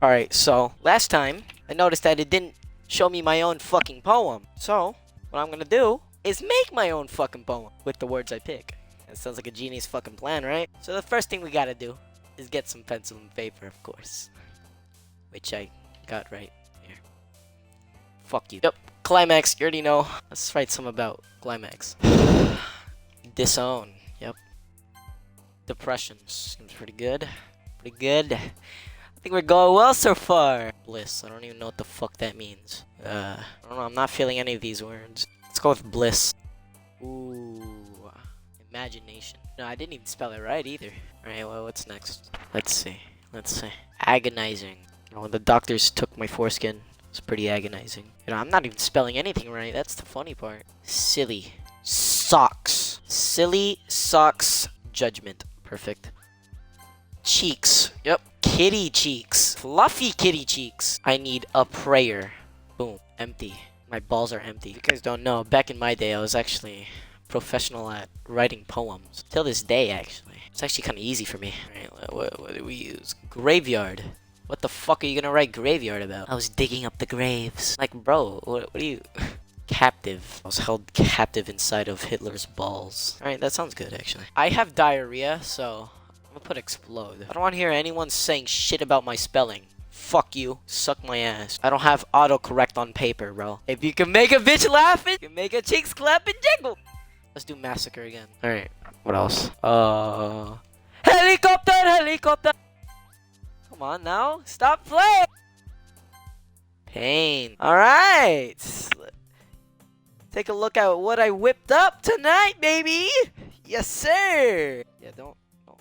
Alright, so last time I noticed that it didn't show me my own fucking poem. So what I'm gonna do is make my own fucking poem with the words I pick. That sounds like a genius fucking plan, right? So the first thing we gotta do is get some pencil and paper, of course. Which I got right here. Fuck you. Yep, climax, you already know. Let's write some about climax. Disown, yep. Depression, seems pretty good. Pretty good. I think we're going well so far. Bliss, I don't even know what the fuck that means. I don't know, I'm not feeling any of these words. Let's go with bliss. Ooh, imagination. No, I didn't even spell it right either. Alright, well, what's next? Let's see. Agonizing. You know, when the doctors took my foreskin, it was pretty agonizing. You know, I'm not even spelling anything right. That's the funny part. Silly. Socks. Silly socks. Judgment. Perfect. Cheeks. Yep. Kitty cheeks. Fluffy kitty cheeks. I need a prayer. Boom. Empty. My balls are empty. If you guys don't know, back in my day, I was actually professional at writing poems. Till this day, actually. It's actually kind of easy for me. Alright, what do we use? Graveyard. What the fuck are you gonna write graveyard about? I was digging up the graves. Like, bro, what are you... Captive. I was held captive inside of Hitler's balls. Alright, that sounds good, actually. I have diarrhea, so... I'm gonna put explode. I don't want to hear anyone saying shit about my spelling. Fuck you. Suck my ass. I don't have autocorrect on paper, bro. If you can make a bitch laugh, you can make a cheeks clap and jiggle. Let's do massacre again. Alright, what else? Helicopter, helicopter! Come on now. Stop playing! Pain. Alright. Take a look at what I whipped up tonight, baby! Yes, sir! Yeah, don't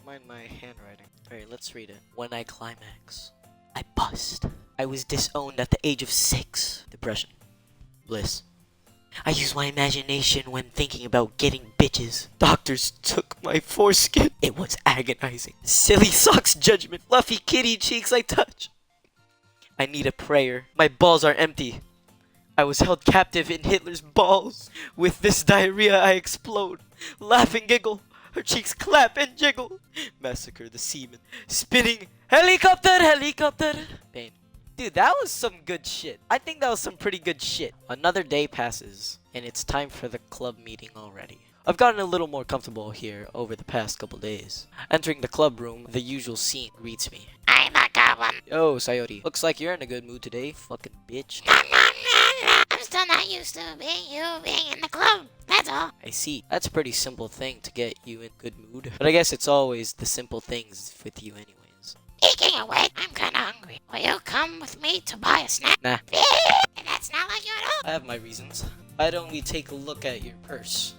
mind my handwriting. Alright, let's read it. When I climax, I bust. I was disowned at the age of 6. Depression. Bliss. I use my imagination when thinking about getting bitches. Doctors took my foreskin. It was agonizing. Silly socks judgment. Fluffy kitty cheeks I touch. I need a prayer. My balls are empty. I was held captive in Hitler's balls. With this diarrhea I explode. Laugh and giggle. Her cheeks clap and jiggle. Massacre the seaman. Spinning. Helicopter, helicopter. Pain. Dude, that was some good shit. I think that was some pretty good shit. Another day passes, and it's time for the club meeting already. I've gotten a little more comfortable here over the past couple days. Entering the club room, the usual scene greets me. I'm a goblin. Yo, Sayori. Looks like you're in a good mood today, fucking bitch. I'm still not used to being in the club. That's all. I see. That's a pretty simple thing to get you in good mood. But I guess it's always the simple things with you anyways. Speaking of which, I'm kinda hungry. Will you come with me to buy a snack? Nah. That's not like you at all. I have my reasons. Why don't we take a look at your purse?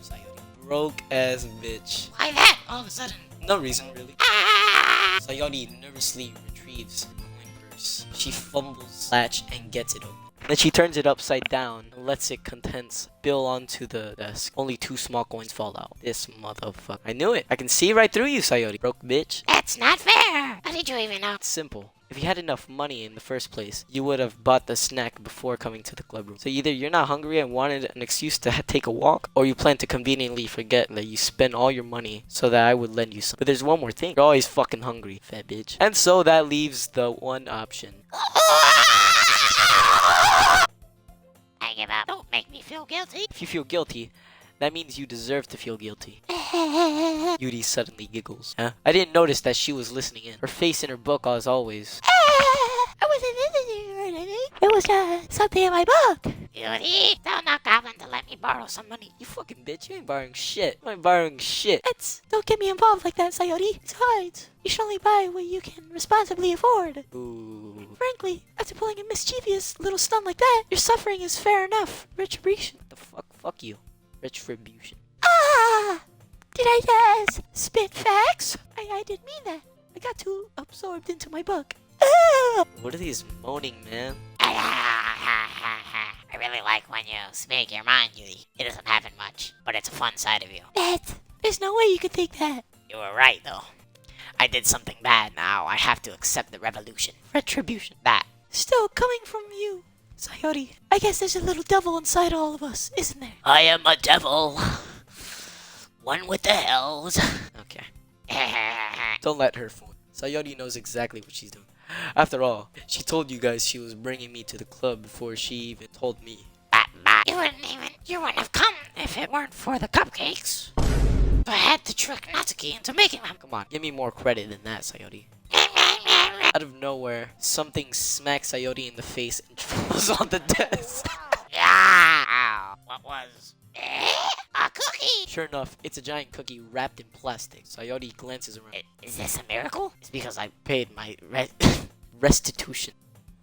Sayori. Broke ass bitch. Why that all of a sudden? No reason, really. Ah! Sayori nervously retrieves the coin purse. She fumbles latch and gets it open. Then she turns it upside down and lets it contents spill onto the desk. Only 2 small coins fall out. This motherfucker. I knew it. I can see right through you, Sayori. Broke bitch. That's not fair. How did you even know? It's simple. If you had enough money in the first place, you would have bought the snack before coming to the club room. So either you're not hungry and wanted an excuse to take a walk, or you plan to conveniently forget that you spent all your money so that I would lend you some. But there's one more thing. You're always fucking hungry, fat bitch. And so that leaves the one option. I give up. Don't make me feel guilty. If you feel guilty, that means you deserve to feel guilty. Yuri suddenly giggles. Huh? I didn't notice that she was listening in. Her face in her book as always. I wasn't listening or anything. It was something in my book. Yuri, tell that goblin to let me borrow some money. You fucking bitch, you ain't borrowing shit. You ain't borrowing shit. Don't get me involved like that, Sayori. Besides, you should only buy what you can responsibly afford. Ooh. Frankly, after pulling a mischievous little stunt like that, your suffering is fair enough. Retribution. What the fuck? Fuck you. Retribution. Ah! Did I just spit facts? I didn't mean that. I got too absorbed into my book. Ah! What are these moaning, man? I really like when you speak your mind, Yuri. It doesn't happen much, but it's a fun side of you. There's no way you could think that. You were right, though. I did something bad now. I have to accept the revolution. Retribution. That. Still coming from you, Sayori. I guess there's a little devil inside all of us, isn't there? I am a devil. One with the hells. Okay. Don't let her fool. Sayori knows exactly what she's doing. After all, she told you guys she was bringing me to the club before she even told me. You wouldn't have come if it weren't for the cupcakes. So I had to trick Natsuki into making them. Come on, give me more credit than that, Sayori. Out of nowhere, something smacks Sayori in the face and falls on the desk. Yeah. What was? A cookie. Sure enough, it's a giant cookie wrapped in plastic. Sayori glances around. Is this a miracle? It's because I paid my restitution.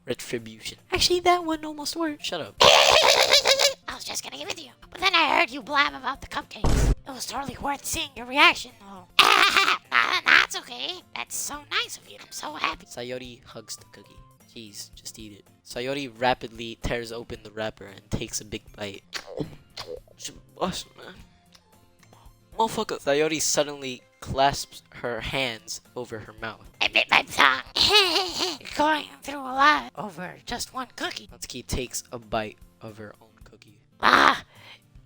Retribution. Actually, that one almost worked. Shut up. I was just gonna give it to you, but then I heard you blab about the cupcakes. It was totally worth seeing your reaction, though. That's okay. That's so nice of you. I'm so happy. Sayori hugs the cookie. Jeez, just eat it. Sayori rapidly tears open the wrapper and takes a big bite. Bust, man. Motherfucker. Sayori suddenly clasps her hands over her mouth. I bit my tongue. You're going through a lot over just one cookie. Natsuki takes a bite of her own cookie.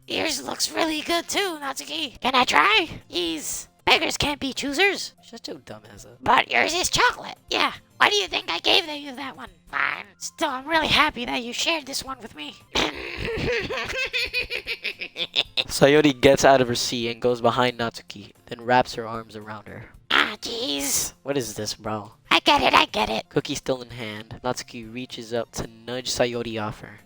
Yours looks really good too, Natsuki. Can I try? Jeez, beggars can't be choosers. Shut your dumb ass up. But yours is chocolate. Yeah, why do you think I gave you that one? Fine. Still, I'm really happy that you shared this one with me. Sayori gets out of her seat and goes behind Natsuki, then wraps her arms around her. Jeez. What is this, bro? I get it. Cookie still in hand, Natsuki reaches up to nudge Sayori off her.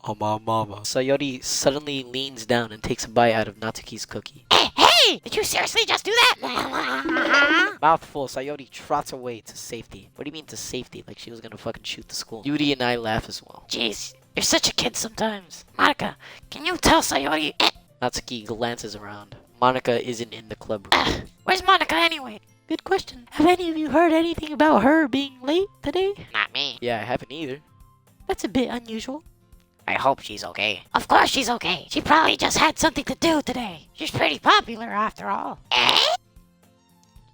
Oh, my mama. Sayori suddenly leans down and takes a bite out of Natsuki's cookie. Hey! Did you seriously just do that? Mouthful, Sayori trots away to safety. What do you mean to safety? Like she was gonna fucking shoot the school. Yuri and I laugh as well. Jeez, you're such a kid sometimes. Monica, can you tell Sayori? Natsuki glances around. Monica isn't in the club room. Where's Monica anyway? Good question. Have any of you heard anything about her being late today? Not me. Yeah, I haven't either. That's a bit unusual. I hope she's okay. Of course she's okay. She probably just had something to do today. She's pretty popular after all.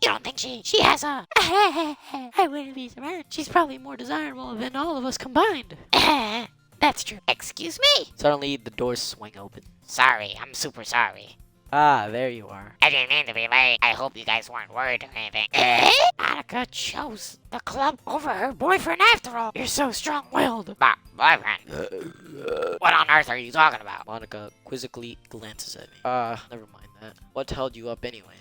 You don't think she has a... I wouldn't be surprised. She's probably more desirable than all of us combined. That's true. Excuse me? Suddenly, the doors swing open. Sorry, I'm super sorry. Ah, there you are. I didn't mean to be late. I hope you guys weren't worried or anything. Monica chose the club over her boyfriend after all. You're so strong-willed. Boyfriend? What on earth are you talking about? Monica quizzically glances at me. Never mind that. What held you up anyway?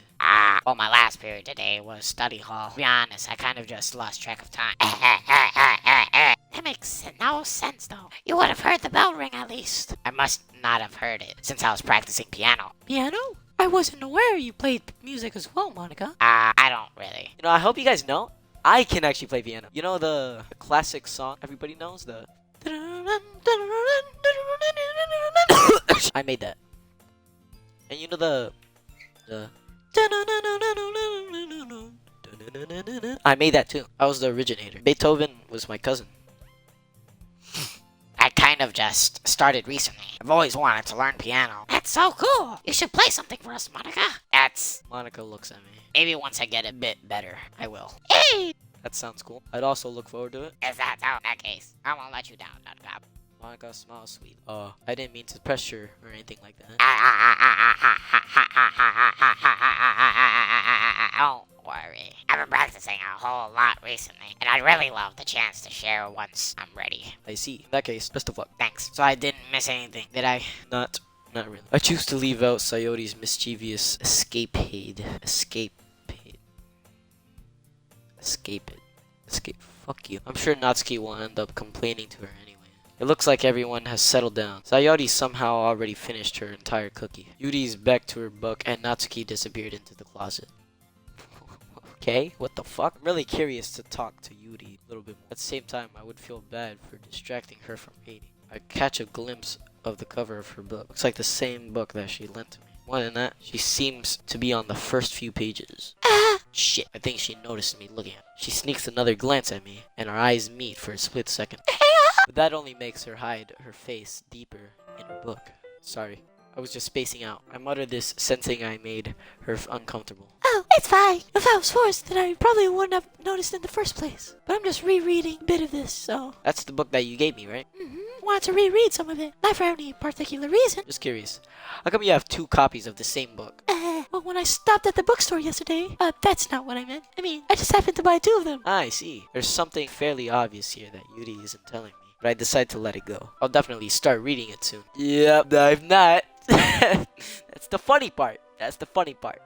Well, my last period today was study hall. To be honest, I kind of just lost track of time. That makes no sense, though. You would have heard the bell ring at least. I must not have heard it since I was practicing piano. Piano? I wasn't aware you played music as well, Monica. I don't really. You know, I hope you guys know, I can actually play piano. You know the classic song everybody knows? The... I made that. And you know the... I made that too. I was the originator. Beethoven was my cousin. I kind of just started recently. I've always wanted to learn piano. That's so cool. You should play something for us, Monica. That's... Monica looks at me. Maybe once I get a bit better, I will. Hey! That sounds cool. I'd also look forward to it. If that's out, in that case, I won't let you down, Nutcop. Monica smiles sweet. I didn't mean to pressure or anything like that. Don't worry. I've been practicing a whole lot recently, and I'd really love the chance to share once I'm ready. I see. In that case, best of luck. Thanks. So I didn't miss anything, did I? Not really. I choose to leave out Sayori's mischievous escapade. Escape. Fuck you. I'm sure Natsuki will end up complaining to her anyway. It looks like everyone has settled down. Sayori somehow already finished her entire cookie. Yuri's back to her book and Natsuki disappeared into the closet. Okay, what the fuck? I'm really curious to talk to Yuri a little bit more. At the same time, I would feel bad for distracting her from reading. I catch a glimpse of the cover of her book. Looks like the same book that she lent to me. More than that, she seems to be on the first few pages. Shit, I think she noticed me looking at her. She sneaks another glance at me, and our eyes meet for a split second. But that only makes her hide her face deeper in her book. Sorry, I was just spacing out. I muttered this, sensing I made her uncomfortable. Oh, it's fine. If I was forced, then I probably wouldn't have noticed in the first place. But I'm just rereading a bit of this, so... That's the book that you gave me, right? Wanted to reread some of it. Not for any particular reason. Just curious. How come you have 2 copies of the same book? Well, when I stopped at the bookstore yesterday, that's not what I meant. I mean, I just happened to buy 2 of them. I see. There's something fairly obvious here that Yuri isn't telling me, but I decide to let it go. I'll definitely start reading it soon. Yep, I'm not. That's the funny part. That's the funny part.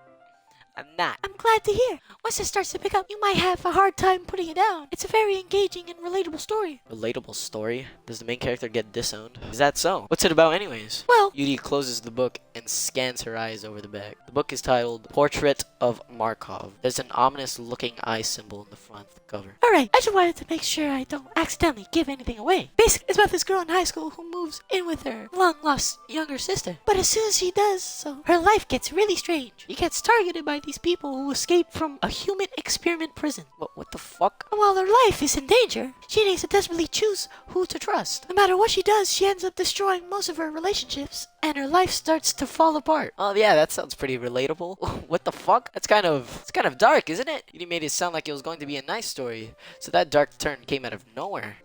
I'm not. I'm glad to hear. Once it starts to pick up, you might have a hard time putting it down. It's a very engaging and relatable story. Relatable story? Does the main character get disowned? Is that so? What's it about anyways? Well, Yuri closes the book and scans her eyes over the back. The book is titled Portrait of Markov. There's an ominous looking eye symbol in the front of the cover. alright, I just wanted to make sure I don't accidentally give anything away. Basically, it's about this girl in high school who moves in with her long-lost younger sister. But as soon as she does so, her life gets really strange. She gets targeted by these people who escaped from a human experiment prison. What the fuck? And while her life is in danger, she needs to desperately choose who to trust. No matter what she does, she ends up destroying most of her relationships, and her life starts to fall apart. Oh yeah, that sounds pretty relatable. What the fuck? It's kind of dark, isn't it? You made it sound like it was going to be a nice story, so that dark turn came out of nowhere.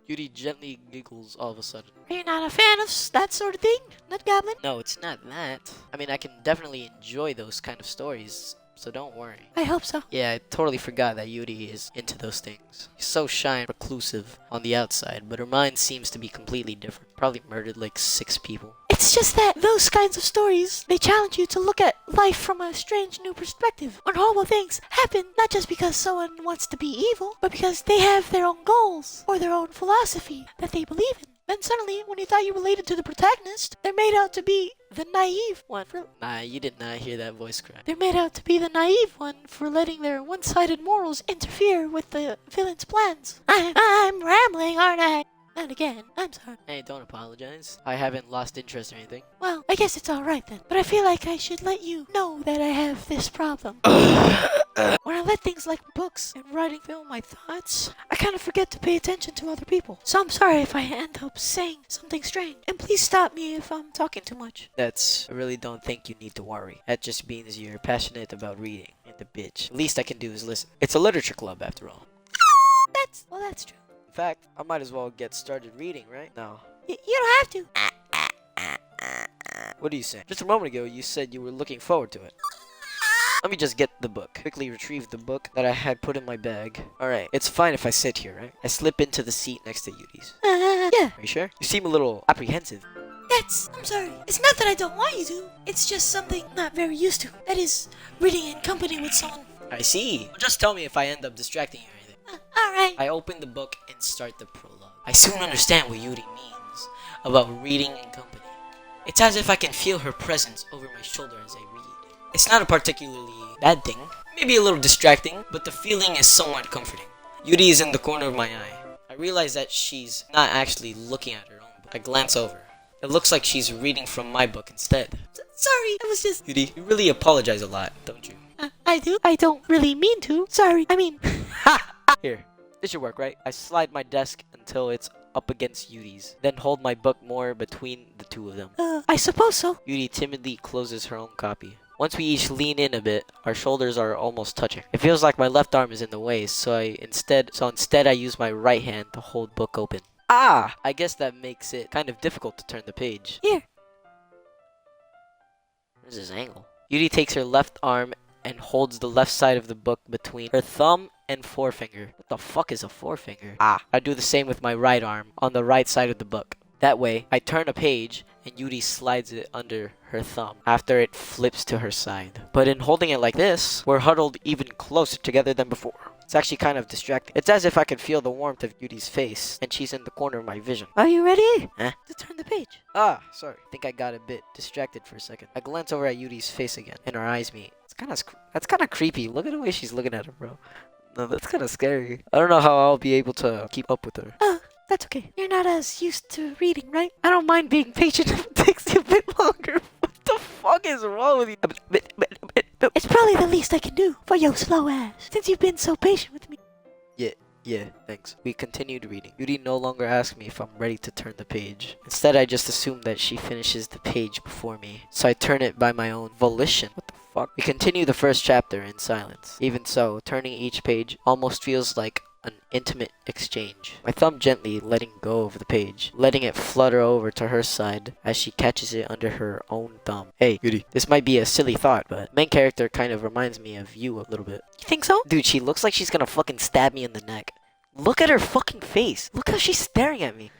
Yuri gently giggles all of a sudden. Are you not a fan of that sort of thing, Nut Goblin? No, it's not that. I mean, I can definitely enjoy those kind of stories, so don't worry. I hope so. Yeah, I totally forgot that Yuri is into those things. She's so shy and reclusive on the outside, but her mind seems to be completely different. Probably murdered like 6 people. It's just that those kinds of stories, they challenge you to look at life from a strange new perspective. When horrible things happen, not just because someone wants to be evil, but because they have their own goals or their own philosophy that they believe in. Then suddenly, when you thought you related to the protagonist, they're made out to be the naive one. Nah, you did not hear that voice crack. They're made out to be the naive one for letting their one-sided morals interfere with the villain's plans. I'm rambling, aren't I? And again, I'm sorry. Hey, don't apologize. I haven't lost interest or anything. Well, I guess it's alright then. But I feel like I should let you know that I have this problem. When I let things like books and writing fill my thoughts, I kind of forget to pay attention to other people. So I'm sorry if I end up saying something strange. And please stop me if I'm talking too much. I really don't think you need to worry. That just means you're passionate about reading. And the bitch. Least I can do is listen. It's a literature club after all. That's true. In fact, I might as well get started reading, right? No. You don't have to. What do you say? Just a moment ago, you said you were looking forward to it. Let me just get the book. Quickly retrieve the book that I had put in my bag. Alright, it's fine if I sit here, right? I slip into the seat next to Yuri's. Yeah. Are you sure? You seem a little apprehensive. I'm sorry. It's not that I don't want you to. It's just something I'm not very used to. That is, reading in company with someone. I see. Just tell me if I end up distracting you or anything. Alright. I open the book and start the prologue. I soon understand what Yuri means about reading in company. It's as if I can feel her presence over my shoulder as I read. It's not a particularly bad thing, maybe a little distracting, but the feeling is somewhat comforting. Yuri is in the corner of my eye. I realize that she's not actually looking at her own book. I glance over. It looks like she's reading from my book instead. Sorry, I was just... Yuri, you really apologize a lot, don't you? I do. I don't really mean to. Sorry. I mean... Here, this should work, right? I slide my desk until it's up against Yuri's, then hold my book more between the two of them. I suppose so. Yuri timidly closes her own copy. Once we each lean in a bit, our shoulders are almost touching. It feels like my left arm is in the way, so instead I use my right hand to hold book open. Ah! I guess that makes it kind of difficult to turn the page. Here. Where's this angle? Yuri takes her left arm and holds the left side of the book between her thumb and forefinger. What the fuck is a forefinger? Ah! I do the same with my right arm on the right side of the book. That way, I turn a page and Yuri slides it under her thumb after it flips to her side. But in holding it like this, we're huddled even closer together than before. It's actually kind of distracting. It's as if I could feel the warmth of Yuri's face, and she's in the corner of my vision. Are you ready? Huh? To turn the page. Ah, sorry. I think I got a bit distracted for a second. I glance over at Yuri's face again, and our eyes meet. That's kind of creepy. Look at the way she's looking at her, bro. No, that's kind of scary. I don't know how I'll be able to keep up with her. That's okay. You're not as used to reading, right? I don't mind being patient if it takes you a bit longer. What the fuck is wrong with you? It's probably the least I can do for your slow ass, since you've been so patient with me. Yeah, thanks. We continued reading. Yuri no longer asks me if I'm ready to turn the page. Instead, I just assume that she finishes the page before me, so I turn it by my own volition. What the fuck? We continue the first chapter in silence. Even so, turning each page almost feels like an intimate exchange. My thumb gently letting go of the page, letting it flutter over to her side as she catches it under her own thumb. Hey, Yuri, this might be a silly thought, but main character kind of reminds me of you a little bit. You think so? Dude, she looks like she's gonna fucking stab me in the neck. Look at her fucking face. Look how she's staring at me.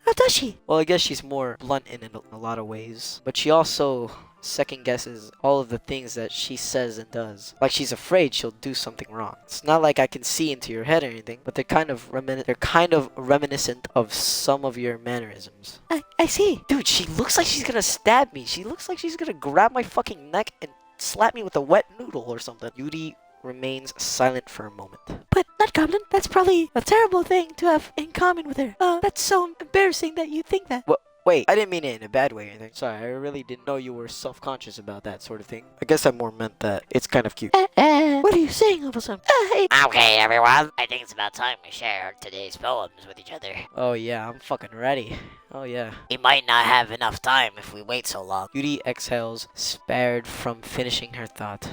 How does she? Well, I guess she's more blunt in a lot of ways. But she also second guesses all of the things that she says and does. Like she's afraid she'll do something wrong. It's not like I can see into your head or anything, but they're kind of reminiscent of some of your mannerisms. I see. Dude, she looks like she's gonna stab me. She looks like she's gonna grab my fucking neck and slap me with a wet noodle or something. Yuri remains silent for a moment. But Nut Goblin, that's probably a terrible thing to have in common with her. That's so embarrassing that you think that. What? Wait, I didn't mean it in a bad way or anything. Sorry, I really didn't know you were self-conscious about that sort of thing. I guess I more meant that it's kind of cute. What are you saying, Uncle Okay, everyone. I think it's about time we share today's poems with each other. Oh yeah, I'm fucking ready. Oh yeah. We might not have enough time if we wait so long. Yuri exhales, spared from finishing her thought.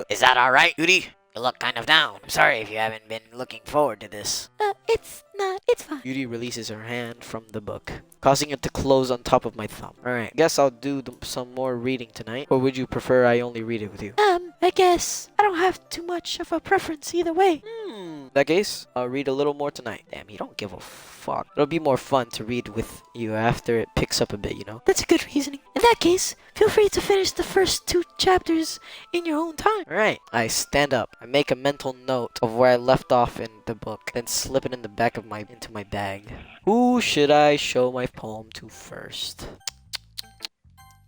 Is that alright, Yuri? You look kind of down. I'm sorry if you haven't been looking forward to this. It's not. It's fine. Yuri releases her hand from the book, causing it to close on top of my thumb. Alright, guess I'll do some more reading tonight. Or would you prefer I only read it with you? I guess I don't have too much of a preference either way. In that case, I'll read a little more tonight. Damn, you don't give a fuck. It'll be more fun to read with you after it picks up a bit, you know? That's a good reasoning. In that case, feel free to finish the first 2 chapters in your own time. Alright, I stand up. I make a mental note of where I left off in the book, then slip it in the back of into my bag. Who should I show my poem to first?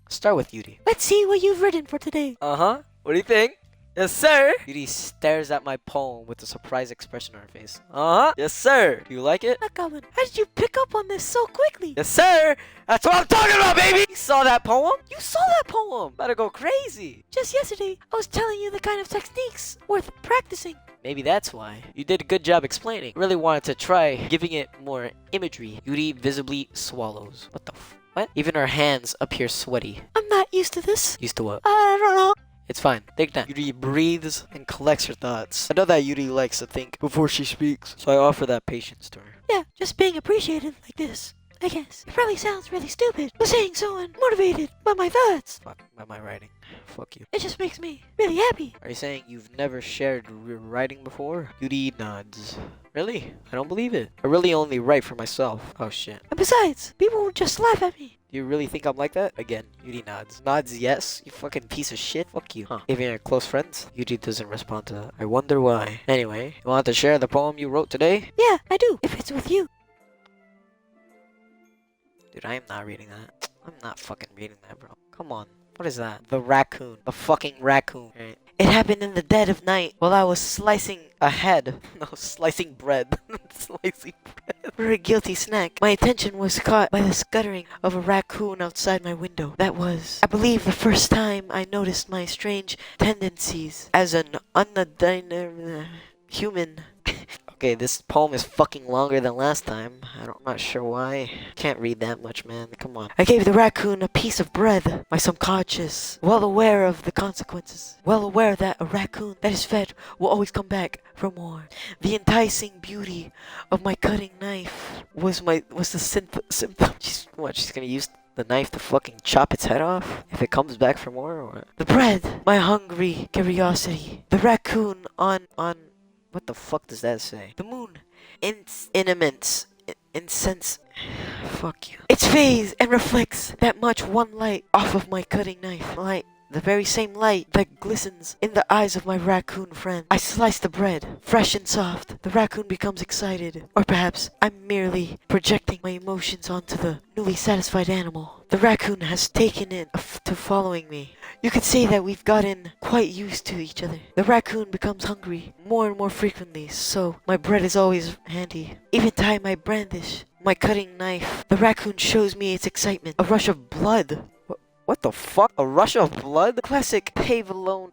Start with Yuri. Let's see what you've written for today. Uh-huh. What do you think? Yes, sir. Yuri stares at my poem with a surprised expression on her face. Uh-huh. Yes, sir. Do you like it? Nut Goblin, how did you pick up on this so quickly? Yes, sir. That's what I'm talking about, baby. You saw that poem? You saw that poem. About to go crazy. Just yesterday, I was telling you the kind of techniques worth practicing. Maybe that's why. You did a good job explaining. Really wanted to try giving it more imagery. Yuri visibly swallows. What the what? Even her hands appear sweaty. I'm not used to this. Used to what? I don't know. It's fine. Take time. Yuri breathes and collects her thoughts. I know that Yuri likes to think before she speaks, so I offer that patience to her. Yeah, just being appreciated like this. I guess. It probably sounds really stupid, but saying so unmotivated by my thoughts. Fuck, by my writing. Fuck you. It just makes me really happy. Are you saying you've never shared your writing before? Yuri nods. Really? I don't believe it. I really only write for myself. Oh shit. And besides, people will just laugh at me. Do you really think I'm like that? Again, Yuri nods. Nods yes? You fucking piece of shit? Fuck you. Huh. Even your close friends? Yuri doesn't respond to that. I wonder why. Anyway, you want to share the poem you wrote today? Yeah, I do. If it's with you. Dude, I am not reading that. I'm not fucking reading that, bro. Come on. What is that? The raccoon. The fucking raccoon. Right. It happened in the dead of night while I was slicing a head. No, slicing bread. Slicing bread. For a guilty snack. My attention was caught by the scuttering of a raccoon outside my window. That was, I believe, the first time I noticed my strange tendencies as an unidentified human. Okay, this poem is fucking longer than last time. I'm not sure why. Can't read that much, man. Come on. I gave the raccoon a piece of bread. My subconscious, well aware of the consequences. Well aware that a raccoon that is fed will always come back for more. The enticing beauty of my cutting knife was the symptom. She's gonna use the knife to fucking chop its head off if it comes back for more, or the bread, my hungry curiosity. The raccoon on what the fuck does that say? The moon. Incense. Fuck you. Its phase and reflects that much one light off of my cutting knife. Light. The very same light that glistens in the eyes of my raccoon friend. I slice the bread, fresh and soft. The raccoon becomes excited. Or perhaps I'm merely projecting my emotions onto the newly satisfied animal. The raccoon has taken it to following me. You could say that we've gotten quite used to each other. The raccoon becomes hungry more and more frequently, so my bread is always handy. Even time I brandish my cutting knife, the raccoon shows me its excitement. A rush of blood. What the fuck? A rush of blood? Classic Pavlovian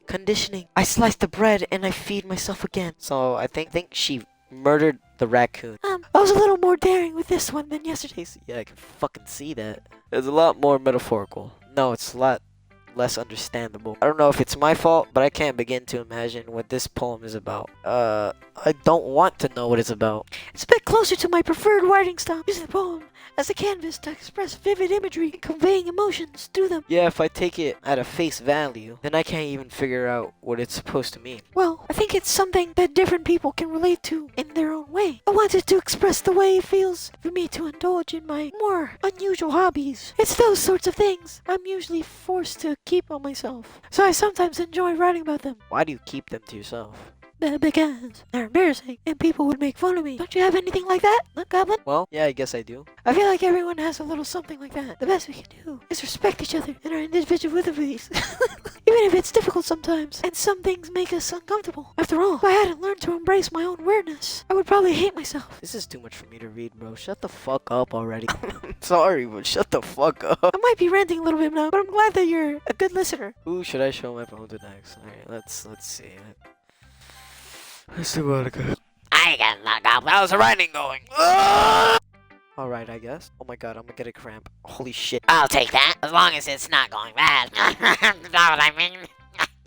conditioning. I slice the bread and I feed myself again. So I think she murdered the raccoon. I was a little more daring with this one than yesterday's. Yeah, I can fucking see that. It's a lot more metaphorical. No, it's a lot less understandable. I don't know if it's my fault, but I can't begin to imagine what this poem is about. I don't want to know what it's about. It's a bit closer to my preferred writing style. Use the poem as a canvas to express vivid imagery and conveying emotions through them. Yeah, if I take it at a face value, then I can't even figure out what it's supposed to mean. Well, I think it's something that different people can relate to in their own way. I wanted to express the way it feels for me to indulge in my more unusual hobbies. It's those sorts of things I'm usually forced to keep on myself. So I sometimes enjoy writing about them. Why do you keep them to yourself? Because they're embarrassing and people would make fun of me. Don't you have anything like that, Goblin? Well, yeah, I guess I do. I feel like everyone has a little something like that. The best we can do is respect each other and our individualities. Even if it's difficult sometimes, and some things make us uncomfortable. After all, if I hadn't learned to embrace my own weirdness, I would probably hate myself. This is too much for me to read, bro. Shut the fuck up already. I'm sorry, but shut the fuck up. I might be ranting a little bit now, but I'm glad that you're a good listener. Who should I show my poem to next? Alright, let's see. Let's do Monica. I got knocked out. How's the writing going? Alright, I guess. Oh my god, I'm gonna get a cramp. Holy shit. I'll take that, as long as it's not going bad. Know what I mean?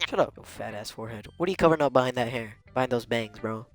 Shut up, you fat ass forehead. What are you covering up behind that hair? Behind those bangs, bro.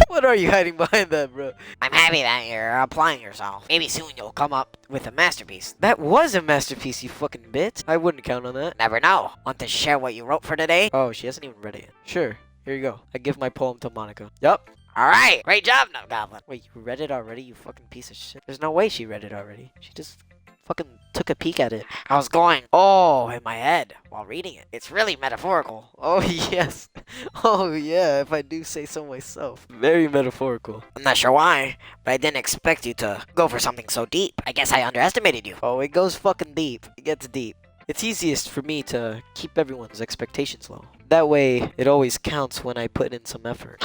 What are you hiding behind that, bro? I'm happy that you're applying yourself. Maybe soon you'll come up with a masterpiece. That was a masterpiece, you fucking bitch. I wouldn't count on that. Never know. Want to share what you wrote for today? Oh, she hasn't even read it yet. Sure, here you go. I give my poem to Monica. Yup. Alright, great job, No Goblin. Wait, you read it already, you fucking piece of shit? There's no way she read it already. She just fucking took a peek at it. I was going, oh, in my head while reading it. It's really metaphorical. Oh, yes. Oh, yeah, if I do say so myself. Very metaphorical. I'm not sure why, but I didn't expect you to go for something so deep. I guess I underestimated you. Oh, it goes fucking deep. It gets deep. It's easiest for me to keep everyone's expectations low. That way, it always counts when I put in some effort.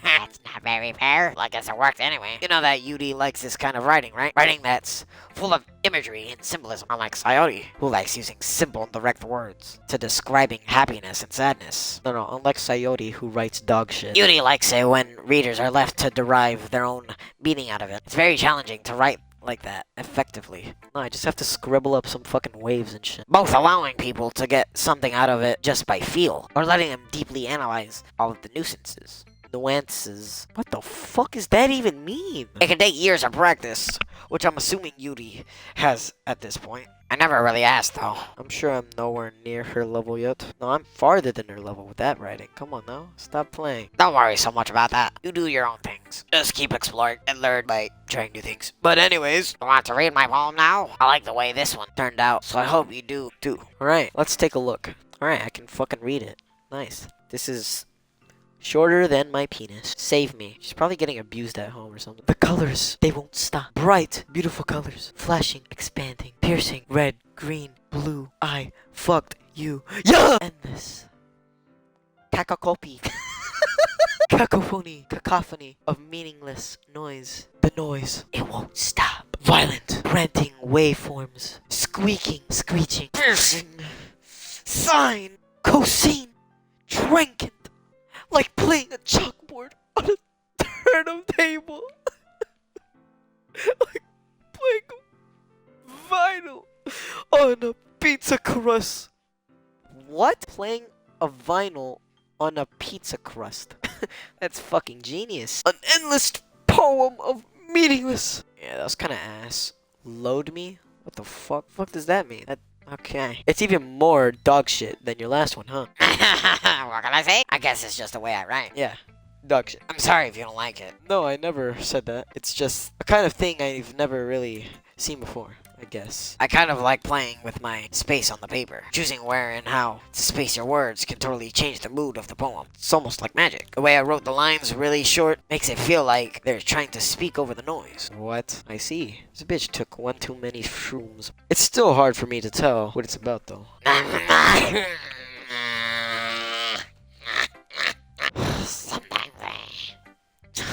That's not very fair. Well, I guess it worked anyway. You know that Yudi likes this kind of writing, right? Writing that's full of imagery and symbolism. Unlike Sayori, who likes using simple, direct words to describing happiness and sadness. No, unlike Sayori, who writes dog shit. Yudi likes it when readers are left to derive their own meaning out of it. It's very challenging to write like that effectively. No, I just have to scribble up some fucking waves and shit. Both allowing people to get something out of it just by feel, or letting them deeply analyze all of the nuisances. Nuances. What the fuck does that even mean? It can take years of practice, which I'm assuming Yudi has at this point. I never really asked, though. I'm sure I'm nowhere near her level yet. No, I'm farther than her level with that writing. Come on now, stop playing. Don't worry so much about that. You do your own things. Just keep exploring and learn by trying new things. But anyways, you want to read my poem now? I like the way this one turned out, so I hope you do too. Alright, let's take a look. Alright, I can fucking read it. Nice. This is shorter than my penis. Save me. She's probably getting abused at home or something. The colors, they won't stop. Bright, beautiful colors. Flashing, expanding, piercing. Red, green, blue. I fucked you. Yeah! Endless. Kakakopy. Cacophony of meaningless noise. The noise, it won't stop. Violent, ranting waveforms. Squeaking, screeching. Piercing. Sine. Cosine. Trancant. Like playing a chalkboard on a turntable. Like playing vinyl on a pizza crust. What? Playing a vinyl on a pizza crust. That's fucking genius. An endless poem of meaningless. Yeah, that was kind of ass. Load me? What the fuck? Fuck does that mean? Okay. It's even more dog shit than your last one, huh? What can I say? I guess it's just the way I write. Yeah. Dog shit. I'm sorry if you don't like it. No, I never said that. It's just a kind of thing I've never really seen before, I guess. I kind of like playing with my space on the paper. Choosing where and how to space your words can totally change the mood of the poem. It's almost like magic. The way I wrote the lines really short makes it feel like they're trying to speak over the noise. What? I see. This bitch took one too many shrooms. It's still hard for me to tell what it's about, though.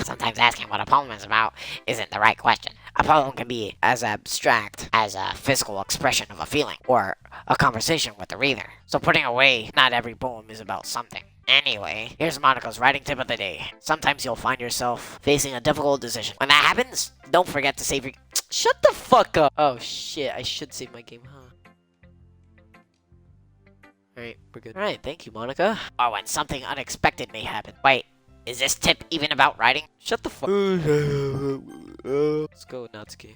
Sometimes asking what a poem is about isn't the right question. A poem can be as abstract as a physical expression of a feeling, or a conversation with the reader. So putting away, not every poem is about something. Anyway, here's Monica's writing tip of the day. Sometimes you'll find yourself facing a difficult decision. When that happens, don't forget to save your... Shut the fuck up. Oh shit, I should save my game, huh? Alright, we're good. Alright, thank you, Monica. Or when something unexpected may happen. Wait, is this tip even about writing? Shut the fuck. Let's go, Natsuki.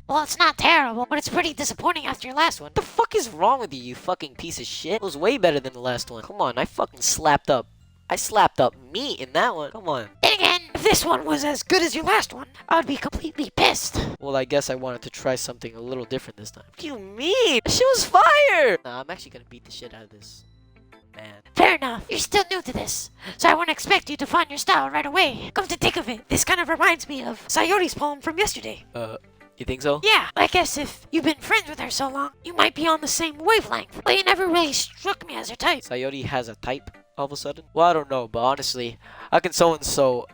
Well, it's not terrible, but it's pretty disappointing after your last one. What the fuck is wrong with you, you fucking piece of shit? It was way better than the last one. Come on, I fucking slapped up. I slapped up meat in that one. Come on. Then again, if this one was as good as your last one, I would be completely pissed. Well, I guess I wanted to try something a little different this time. What do you mean? That shit was fire! Nah, I'm actually gonna beat the shit out of this. Man. Fair enough, you're still new to this, so I wouldn't expect you to find your style right away. Come to think of it, this kind of reminds me of Sayori's poem from yesterday. You think so? Yeah, I guess if you've been friends with her so long, you might be on the same wavelength, but you never really struck me as her type. Sayori has a type all of a sudden? Well, I don't know, but honestly, how can someone so,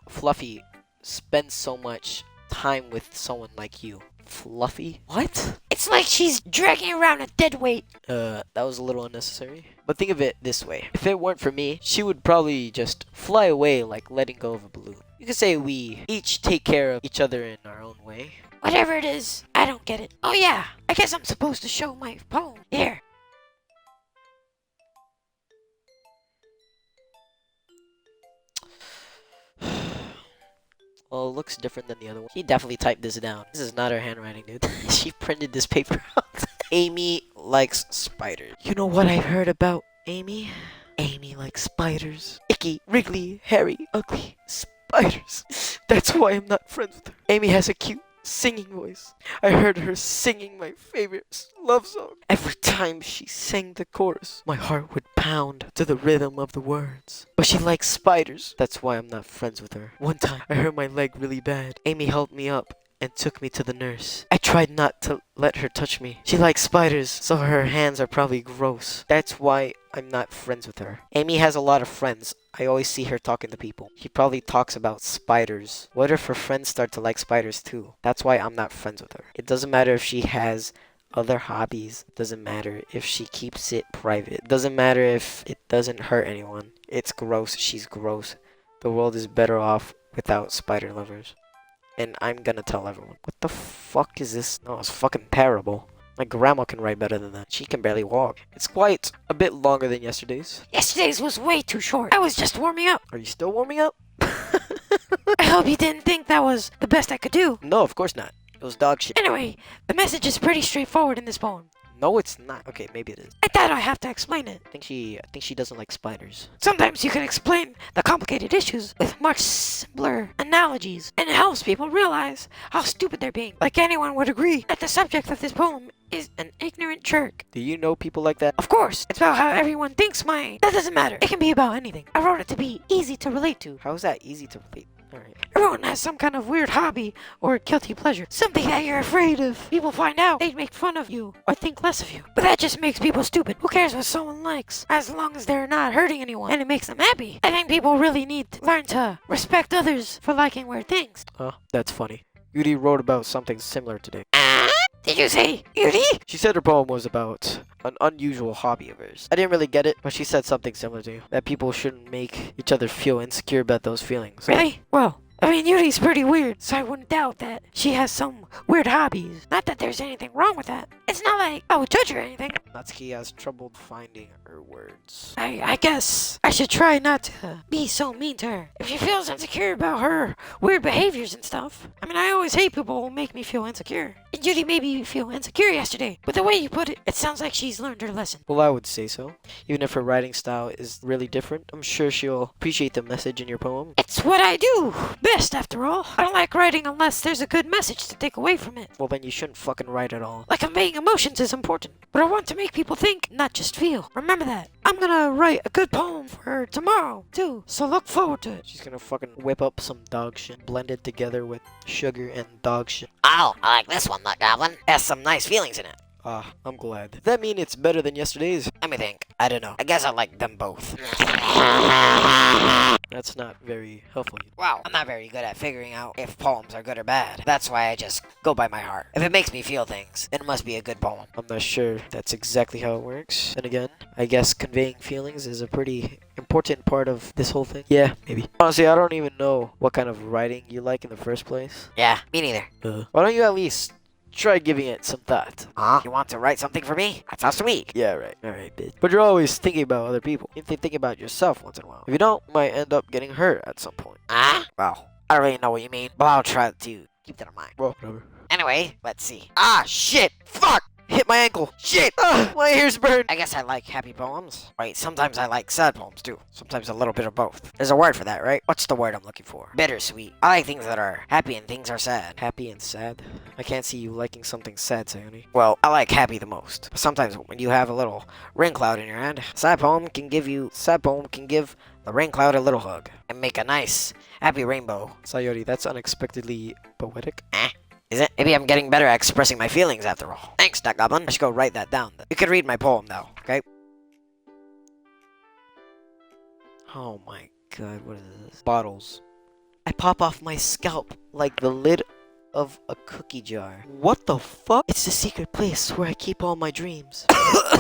Fluffy spend so much time with someone like you? Fluffy? What? It's like she's dragging around a dead weight. That was a little unnecessary. But think of it this way. If it weren't for me, she would probably just fly away like letting go of a balloon. You could say we each take care of each other in our own way. Whatever it is, I don't get it. Oh yeah, I guess I'm supposed to show my poem. Here. Well, it looks different than the other one. She definitely typed this down. This is not her handwriting, dude. She printed this paper out. Amy likes spiders. You know what I've heard about Amy? Amy likes spiders. Icky, wriggly, hairy, ugly spiders. That's why I'm not friends with her. Amy has a cute singing voice. I heard her singing my favorite love song. Every time she sang the chorus, my heart would pound to the rhythm of the words. But she likes spiders. That's why I'm not friends with her. One time, I hurt my leg really bad. Amy helped me up and took me to the nurse. I tried not to let her touch me. She likes spiders, so her hands are probably gross. That's why I'm not friends with her. Amy has a lot of friends. I always see her talking to people. She probably talks about spiders. What if her friends start to like spiders too? That's why I'm not friends with her. It doesn't matter if she has other hobbies. It doesn't matter if she keeps it private. It doesn't matter if it doesn't hurt anyone. It's gross. She's gross. The world is better off without spider lovers. And I'm gonna tell everyone. What the fuck is this? No, it's fucking terrible. My grandma can write better than that. She can barely walk. It's quite a bit longer than yesterday's. Yesterday's was way too short. I was just warming up. Are you still warming up? I hope you didn't think that was the best I could do. No, of course not. It was dog shit. Anyway, the message is pretty straightforward in this poem. No, it's not. Okay, maybe it is. I thought I have to explain it. I think she doesn't like spiders. Sometimes you can explain the complicated issues with much simpler analogies, and it helps people realize how stupid they're being. Like anyone would agree that the subject of this poem is an ignorant jerk. Do you know people like that? Of course, it's about how everyone thinks mine. That doesn't matter. It can be about anything. I wrote it to be easy to relate to. How is that easy to relate? Alright. Everyone has some kind of weird hobby or guilty pleasure. Something that you're afraid of. People find out, they'd make fun of you or think less of you. But that just makes people stupid. Who cares what someone likes? As long as they're not hurting anyone and it makes them happy. I think people really need to learn to respect others for liking weird things. Oh, that's funny. Yuri wrote about something similar today. Did you say Yuri? She said her poem was about an unusual hobby of hers. I didn't really get it, but she said something similar to you. That people shouldn't make each other feel insecure about those feelings. Really? Well, I mean, Yuri's pretty weird, so I wouldn't doubt that she has some weird hobbies. Not that there's anything wrong with that. It's not like I would judge her or anything. Natsuki has trouble finding her words. I guess I should try not to be so mean to her. If she feels insecure about her weird behaviors and stuff. I mean, I always hate people who make me feel insecure. And Judy made me feel insecure yesterday. But the way you put it, it sounds like she's learned her lesson. Well, I would say so. Even if her writing style is really different, I'm sure she'll appreciate the message in your poem. It's what I do best, after all. I don't like writing unless there's a good message to take away from it. Well, then you shouldn't fucking write at all. Like conveying emotions is important. But I want to make people think, not just feel. Remember that. I'm gonna write a good poem for her tomorrow, too. So look forward to it. She's gonna fucking whip up some dog shit, blend it together with sugar and dog shit. Oh, I like this one, Nut Goblin. Has some nice feelings in it. Ah, I'm glad. Does that mean it's better than yesterday's? Let me think. I don't know. I guess I like them both. That's not very helpful. Wow, I'm not very good at figuring out if poems are good or bad. That's why I just go by my heart. If it makes me feel things, then it must be a good poem. I'm not sure that's exactly how it works. And again, I guess conveying feelings is a pretty important important part of this whole thing? Yeah, maybe. Honestly, I don't even know what kind of writing you like in the first place. Yeah, me neither. Why don't you at least try giving it some thought? Huh? You want to write something for me? That sounds sweet. Yeah, right. Alright, bitch. But you're always thinking about other people. You need to think about yourself once in a while. If you don't, you might end up getting hurt at some point. Huh? Well, I don't really know what you mean, but I'll try to keep that in mind. Well, whatever. Anyway, let's see. Ah, shit! Fuck! Hit my ankle. Shit! Ah, my ears burn. I guess I like happy poems. Wait, sometimes I like sad poems too. Sometimes a little bit of both. There's a word for that, right? What's the word I'm looking for? Bittersweet. I like things that are happy and things are sad. Happy and sad? I can't see you liking something sad, Sayoni. Well, I like happy the most. But sometimes when you have a little rain cloud in your hand, sad poem can give the rain cloud a little hug and make a nice happy rainbow. Sayori, that's unexpectedly poetic. Is it? Maybe I'm getting better at expressing my feelings after all. Thanks, Duck Goblin. I should go write that down. You can read my poem though, okay? Oh my god, what is this? Bottles. I pop off my scalp like the lid of a cookie jar. What the fuck? It's the secret place where I keep all my dreams.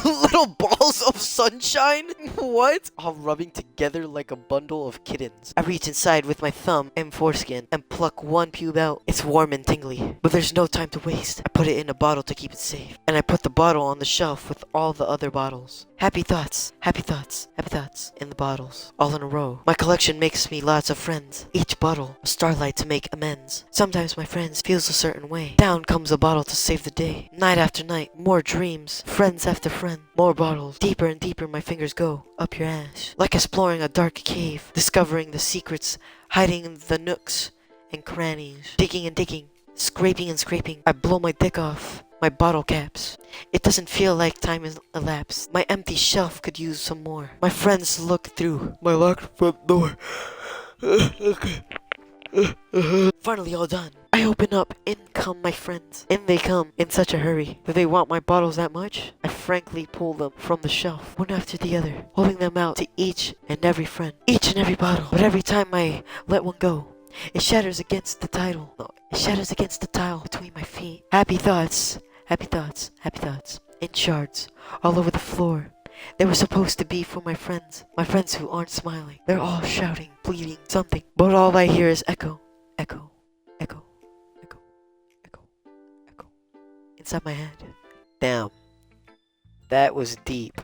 Little balls of sunshine? What? All rubbing together like a bundle of kittens. I reach inside with my thumb and foreskin and pluck one pube out. It's warm and tingly, but there's no time to waste. I put it in a bottle to keep it safe, and I put the bottle on the shelf with all the other bottles. Happy thoughts, happy thoughts, happy thoughts in the bottles, all in a row. My collection makes me lots of friends. Each bottle, a starlight to make amends. Sometimes my friends feels a certain way. Down comes a bottle to save the day. Night after night, more dreams. Friends after friend, more bottles. Deeper and deeper my fingers go, up your ass. Like exploring a dark cave, discovering the secrets, hiding in the nooks and crannies. Digging and digging, scraping and scraping. I blow my dick off. My bottle caps. It doesn't feel like time has elapsed. My empty shelf could use some more. My friends look through my locked front door. Finally all done. I open up, in come my friends. In they come, in such a hurry. Do they want my bottles that much? I frankly pull them from the shelf, one after the other, holding them out to each and every friend. Each and every bottle. But every time I let one go, it shatters against the title. No, it shatters against the tile between my feet. Happy thoughts, happy thoughts, happy thoughts. In shards, all over the floor. They were supposed to be for my friends who aren't smiling. They're all shouting, pleading, something. But all I hear is echo, echo, echo, echo, echo, echo. Inside my head. Damn. That was deep.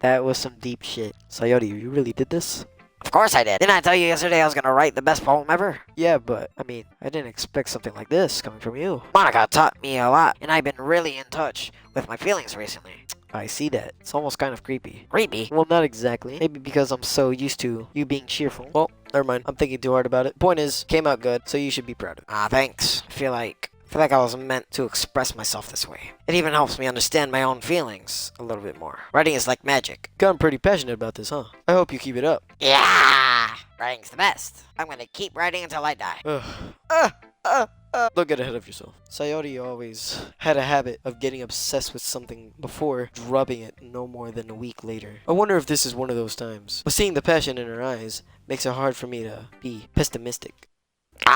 That was some deep shit. Sayori, you really did this? Of course I did. Didn't I tell you yesterday I was gonna write the best poem ever? Yeah, but, I mean, I didn't expect something like this coming from you. Monica taught me a lot, and I've been really in touch with my feelings recently. I see that. It's almost kind of creepy. Creepy? Well, not exactly. Maybe because I'm so used to you being cheerful. Well, never mind. I'm thinking too hard about it. Point is, came out good, so you should be proud of it. Ah, thanks. I feel like I was meant to express myself this way. It even helps me understand my own feelings a little bit more. Writing is like magic. Gotten pretty passionate about this, huh? I hope you keep it up. Yeah! Writing's the best. I'm gonna keep writing until I die. Don't get ahead of yourself. Sayori always had a habit of getting obsessed with something before dropping it no more than a week later. I wonder if this is one of those times. But seeing the passion in her eyes makes it hard for me to be pessimistic.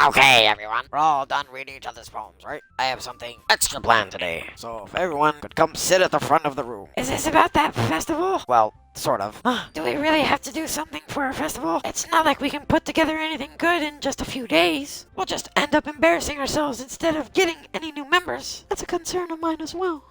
Okay, everyone. We're all done reading each other's poems, right? I have something extra planned today. So if everyone could come sit at the front of the room. Is this about that festival? Well, sort of. Do we really have to do something for our festival? It's not like we can put together anything good in just a few days. We'll just end up embarrassing ourselves instead of getting any new members. That's a concern of mine as well.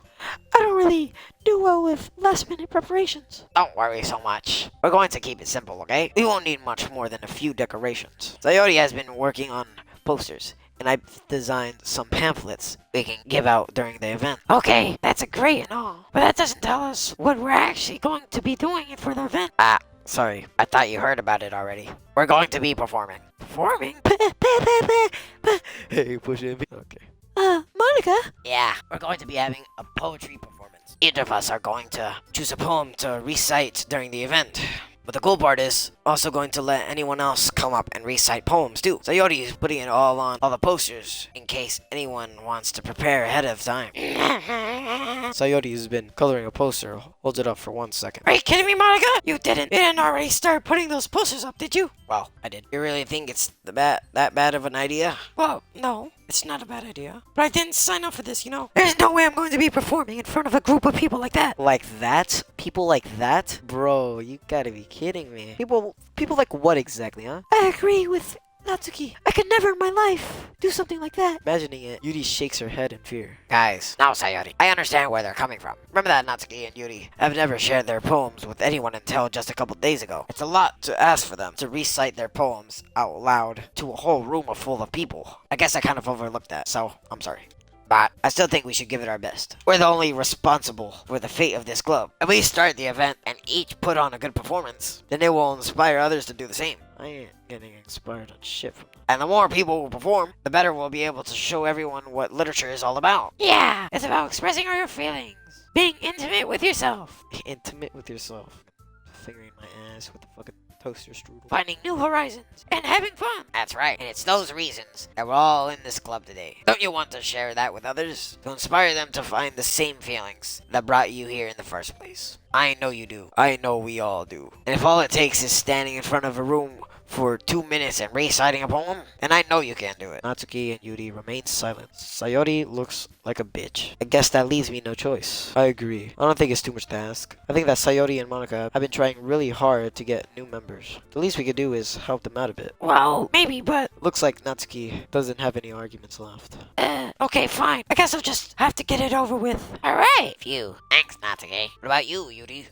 I don't really do well with last-minute preparations. Don't worry so much. We're going to keep it simple, okay? We won't need much more than a few decorations. Sayori has been working on posters, and I've designed some pamphlets we can give out during the event. Okay, that's a great and all, but that doesn't tell us what we're actually going to be doing for the event. Ah, sorry. I thought you heard about it already. We're going to be performing. Performing? Hey, push it. Okay. Monica? Yeah, we're going to be having a poetry performance. Each of us are going to choose a poem to recite during the event. But the cool part is, also going to let anyone else come up and recite poems too. Sayori is putting it all on all the posters in case anyone wants to prepare ahead of time. Sayori has been coloring a poster. Holds it up for 1 second. Are you kidding me, Monica? You didn't already start putting those posters up, did you? Well, I did. You really think it's that bad of an idea? Well, no. It's not a bad idea. But I didn't sign up for this, you know? There's no way I'm going to be performing in front of a group of people like that. Like that? People like that? Bro, you gotta be kidding me. People like what exactly, huh? I agree with Natsuki. I could never in my life do something like that. Imagining it, Yuri shakes her head in fear. Guys, now Sayori, I understand where they're coming from. Remember that Natsuki and Yuri have never shared their poems with anyone until just a couple days ago. It's a lot to ask for them to recite their poems out loud to a whole room full of people. I guess I kind of overlooked that, so I'm sorry. But I still think we should give it our best. We're the only responsible for the fate of this club. If we start the event and each put on a good performance, then it will inspire others to do the same. I ain't getting inspired on shit from them. And the more people who perform, the better we'll be able to show everyone what literature is all about. Yeah, it's about expressing all your feelings. Being intimate with yourself. Intimate with yourself. Fingering my ass with the fucking toaster strudel. Finding new horizons. And having fun. That's right, and it's those reasons that we're all in this club today. Don't you want to share that with others? To inspire them to find the same feelings that brought you here in the first place. I know you do. I know we all do. And if all it takes is standing in front of a room for 2 minutes and reciting a poem, then I know you can do it. Natsuki and Yuri remain silent. Sayori looks like a bitch. I guess that leaves me no choice. I agree. I don't think it's too much to ask. I think that Sayori and Monica have been trying really hard to get new members. The least we could do is help them out a bit. Well, maybe, but... Looks like Natsuki doesn't have any arguments left. Okay, fine. I guess I'll just have to get it over with. Alright, phew. Thanks, Natsuki. What about you, Yuri?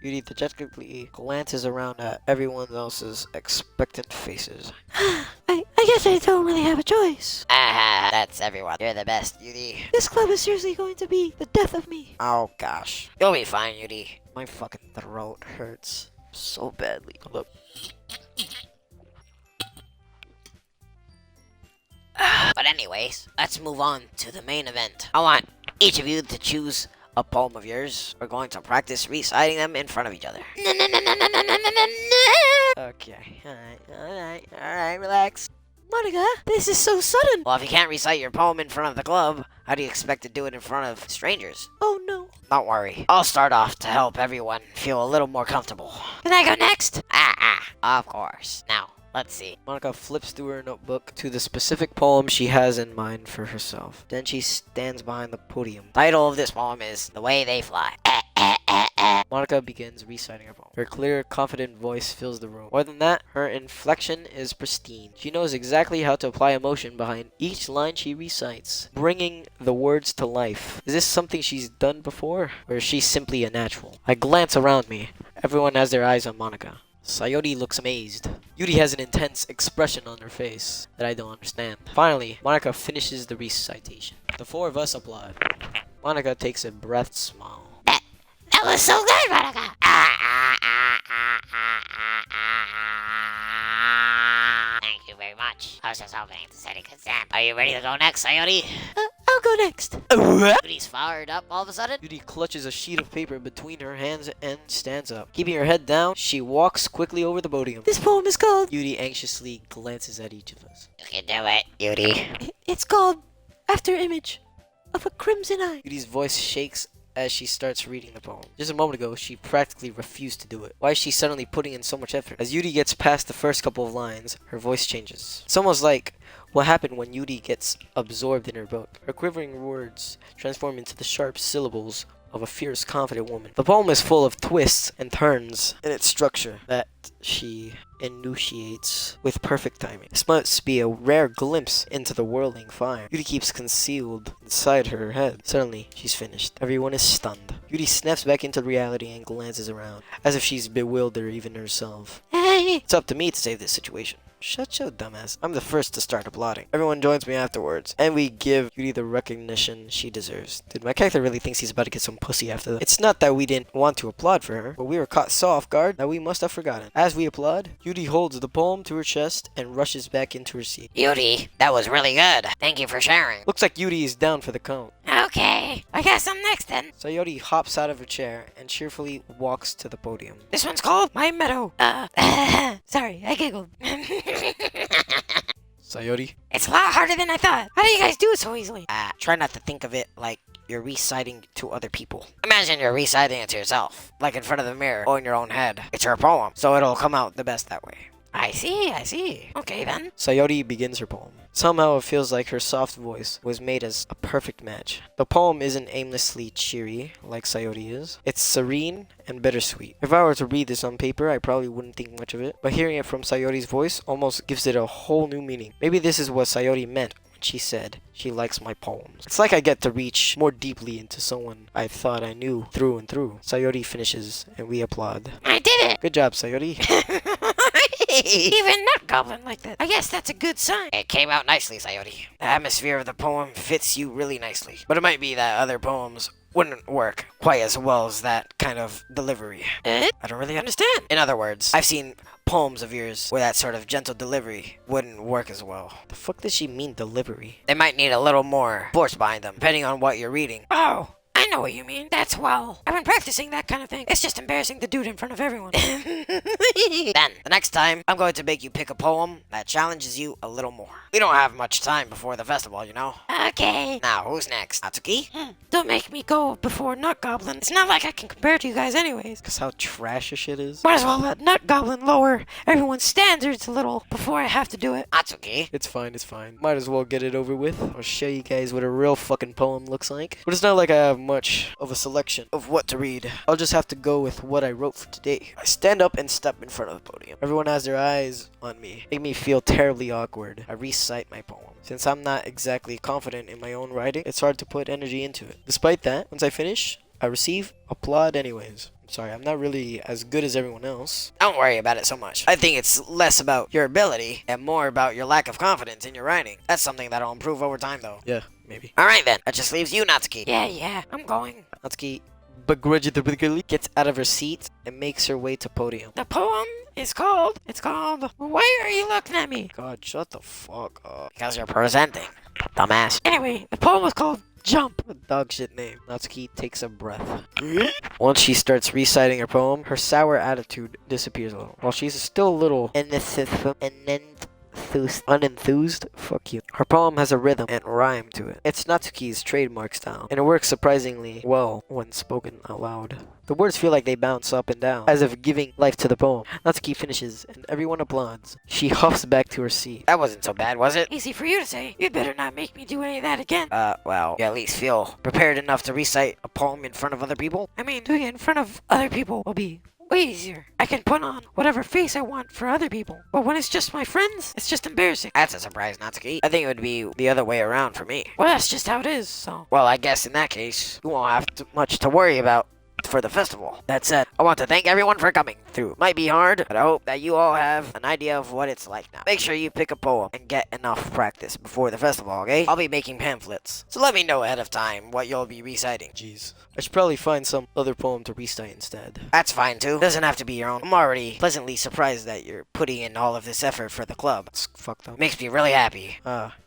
Yuri dejectedly glances around at everyone else's expectant faces. I guess I don't really have a choice. That's everyone. You're the best, Yuri. This club is seriously going to be the death of me. Oh gosh. You'll be fine, Yuri. My fucking throat hurts so badly. Hold up. But anyways, let's move on to the main event. I want each of you to choose a poem of yours. We're going to practice reciting them in front of each other. Okay. Alright, relax. Monica, this is so sudden. Well, if you can't recite your poem in front of the club, how do you expect to do it in front of strangers? Oh no. Don't worry. I'll start off to help everyone feel a little more comfortable. Can I go next? Of course. Now, let's see. Monica flips through her notebook to the specific poem she has in mind for herself. Then she stands behind the podium. Title of this poem is The Way They Fly. Monica begins reciting her poem. Her clear, confident voice fills the room. More than that, her inflection is pristine. She knows exactly how to apply emotion behind each line she recites, bringing the words to life. Is this something she's done before, or is she simply a natural? I glance around me. Everyone has their eyes on Monica. Sayori looks amazed. Yuri has an intense expression on her face that I don't understand. Finally, Monica finishes the recitation. The four of us applaud. Monica takes a breath smile. That was so good, Monica. Thank you very much. I was just hoping to set a good stand. Are you ready to go next, Sayori? I'll go next. Yuri's fired up all of a sudden. Yuri clutches a sheet of paper between her hands and stands up. Keeping her head down, she walks quickly over the podium. This poem is called... Yuri anxiously glances at each of us. You can do it, Yuri. It's called After Image of a Crimson Eye. Yuri's voice shakes as she starts reading the poem. Just a moment ago, she practically refused to do it. Why is she suddenly putting in so much effort? As Yuri gets past the first couple of lines, her voice changes. It's almost like what happened when Yuri gets absorbed in her book. Her quivering words transform into the sharp syllables of a fierce, confident woman. The poem is full of twists and turns in its structure that she enunciates with perfect timing. This must be a rare glimpse into the whirling fire Yuri keeps concealed inside her head. Suddenly, she's finished. Everyone is stunned. Yuri snaps back into reality and glances around, as if she's bewildered even herself. Hey. It's up to me to save this situation. Shut your dumbass. I'm the first to start applauding. Everyone joins me afterwards, and we give Yuri the recognition she deserves. Dude, my character really thinks he's about to get some pussy after that. It's not that we didn't want to applaud for her, but we were caught so off guard that we must have forgotten. As we applaud, Yuri holds the poem to her chest and rushes back into her seat. Yuri, that was really good. Thank you for sharing. Looks like Yuri is down for the count. Okay, I guess I'm next then. Sayori hops out of her chair and cheerfully walks to the podium. This one's called My Meadow. Sorry, I giggled. Sayori? It's a lot harder than I thought. How do you guys do it so easily? Try not to think of it like you're reciting to other people. Imagine you're reciting it to yourself, like in front of the mirror or in your own head. It's your poem, so it'll come out the best that way. I see. Okay then. Sayori begins her poem. Somehow it feels like her soft voice was made as a perfect match. The poem isn't aimlessly cheery like Sayori is. It's serene and bittersweet. If I were to read this on paper, I probably wouldn't think much of it. But hearing it from Sayori's voice almost gives it a whole new meaning. Maybe this is what Sayori meant when she said she likes my poems. It's like I get to reach more deeply into someone I thought I knew through and through. Sayori finishes and we applaud. I did it! Good job, Sayori. Even Nut Goblin like that. I guess that's a good sign. It came out nicely, Sayori. The atmosphere of the poem fits you really nicely. But it might be that other poems wouldn't work quite as well as that kind of delivery. I don't really understand. In other words, I've seen poems of yours where that sort of gentle delivery wouldn't work as well. The fuck does she mean delivery? They might need a little more force behind them, depending on what you're reading. Oh, I know what you mean. That's well. I've been practicing that kind of thing. It's just embarrassing to do it in front of everyone. Then, the next time, I'm going to make you pick a poem that challenges you a little more. We don't have much time before the festival, you know? Okay. Now, who's next? Atsuki? Don't make me go before Nut Goblin. It's not like I can compare to you guys anyways. Cause how trash your shit is? Might as well let Nut Goblin lower everyone's standards a little before I have to do it. Atsuki? It's fine, it's fine. Might as well get it over with. I'll show you guys what a real fucking poem looks like. But it's not like I have much of a selection of what to read. I'll just have to go with what I wrote for today. I stand up and step in front of the podium. Everyone has their eyes on me. Make me feel terribly awkward. I recite my poem. Since I'm not exactly confident in my own writing, it's hard to put energy into it. Despite that, once I finish, I receive applaud anyways. Sorry, I'm not really as good as everyone else. Don't worry about it so much. I think it's less about your ability and more about your lack of confidence in your writing. That's something that'll improve over time, though. Yeah, maybe. Alright then, that just leaves you, Natsuki. Yeah, I'm going. Natsuki begrudgingly gets out of her seat and makes her way to podium. The poem is called, Why Are You Looking At Me? God, shut the fuck up. Because you're presenting. Dumbass. Anyway, the poem was called Jump. A dog shit name. Natsuki takes a breath. Once she starts reciting her poem, her sour attitude disappears a little. While she's still a little unenthused, fuck you. Her poem has a rhythm and rhyme to it. It's Natsuki's trademark style, and it works surprisingly well when spoken out loud. The words feel like they bounce up and down, as if giving life to the poem. Natsuki finishes, and everyone applauds. She huffs back to her seat. That wasn't so bad, was it? Easy for you to say. You'd better not make me do any of that again. Well, you at least feel prepared enough to recite a poem in front of other people? I mean, doing it in front of other people will be way easier. I can put on whatever face I want for other people. But when it's just my friends, it's just embarrassing. That's a surprise, Natsuki. I think it would be the other way around for me. Well, that's just how it is, so. Well, I guess in that case, you won't have much to worry about for the festival. That said, I want to thank everyone for coming through. Might be hard, but I hope that you all have an idea of what it's like now. Make sure you pick a poem and get enough practice before the festival, okay? I'll be making pamphlets, so let me know ahead of time what you'll be reciting. Jeez. I should probably find some other poem to recite instead. That's fine too. Doesn't have to be your own. I'm already pleasantly surprised that you're putting in all of this effort for the club. It's fucked up. Makes me really happy.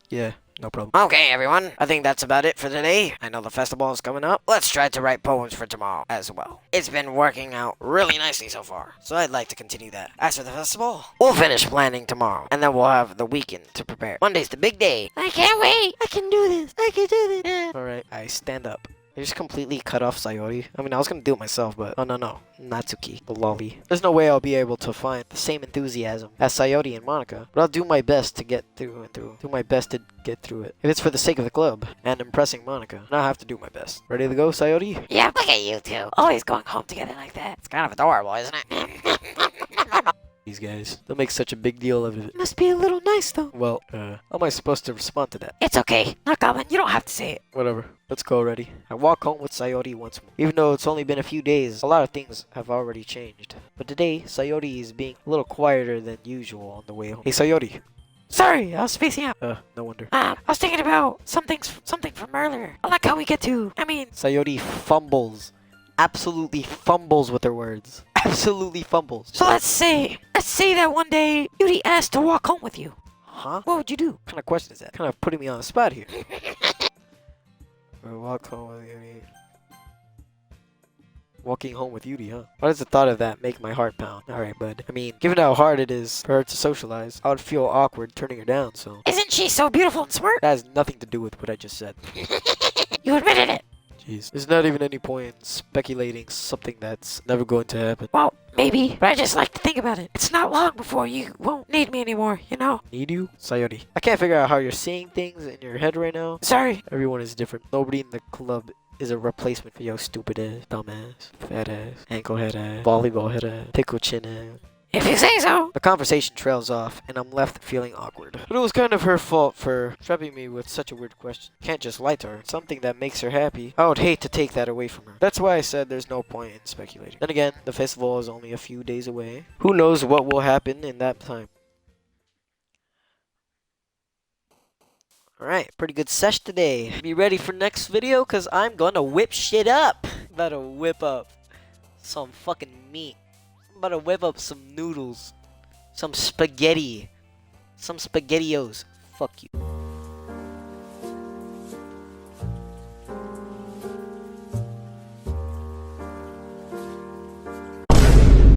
Yeah. No problem. Okay, everyone. I think that's about it for today. I know the festival is coming up. Let's try to write poems for tomorrow as well. It's been working out really nicely so far, so I'd like to continue that. As for the festival, we'll finish planning tomorrow, and then we'll have the weekend to prepare. Monday's the big day. I can't wait. I can do this. I can do this. Alright, I stand up. I just completely cut off Sayori. I mean, I was gonna do it myself, but no. Natsuki, the lolly. There's no way I'll be able to find the same enthusiasm as Sayori and Monica, but I'll do my best to get through and through. Do my best to get through it. If it's for the sake of the club and impressing Monica, then I'll have to do my best. Ready to go, Sayori? Yeah, look at you two. Always going home together like that. It's kind of adorable, isn't it? These guys, they'll make such a big deal of it. Must be a little nice, though. Well, how am I supposed to respond to that? It's okay. Nut Goblin, you don't have to say it. Whatever. Let's go already. I walk home with Sayori once more. Even though it's only been a few days, a lot of things have already changed. But today, Sayori is being a little quieter than usual on the way home. Hey, Sayori. Sorry, I was spacing out. No wonder. I was thinking about something from earlier. I like how we get to, Sayori fumbles. Absolutely fumbles with her words. Absolutely fumbles. So let's say that one day Yuri asked to walk home with you. Huh? What would you do? What kind of question is that? Kind of putting me on the spot here. Walk home with Yuri. Walking home with Yuri, huh? Why does the thought of that make my heart pound? Alright, bud. I mean, given how hard it is for her to socialize, I would feel awkward turning her down, so... Isn't she so beautiful and smart? That has nothing to do with what I just said. You admitted it. Jeez. There's not even any point in speculating something that's never going to happen. Well, maybe, but I just like to think about it. It's not long before you won't need me anymore, you know? Need you? Sayori. I can't figure out how you're seeing things in your head right now. Sorry. Everyone is different. Nobody in the club is a replacement for your stupid ass, dumb ass, fat ass, ankle head ass, volleyball head ass, pickle chin ass. If you say so. The conversation trails off, and I'm left feeling awkward. But it was kind of her fault for trapping me with such a weird question. Can't just lie to her. Something that makes her happy. I would hate to take that away from her. That's why I said there's no point in speculating. Then again, the festival is only a few days away. Who knows what will happen in that time. Alright, pretty good sesh today. Be ready for next video, cause I'm gonna whip shit up. About to whip up some fucking meat. I'm about to whip up some noodles. Some spaghetti. Some spaghettios. Fuck you.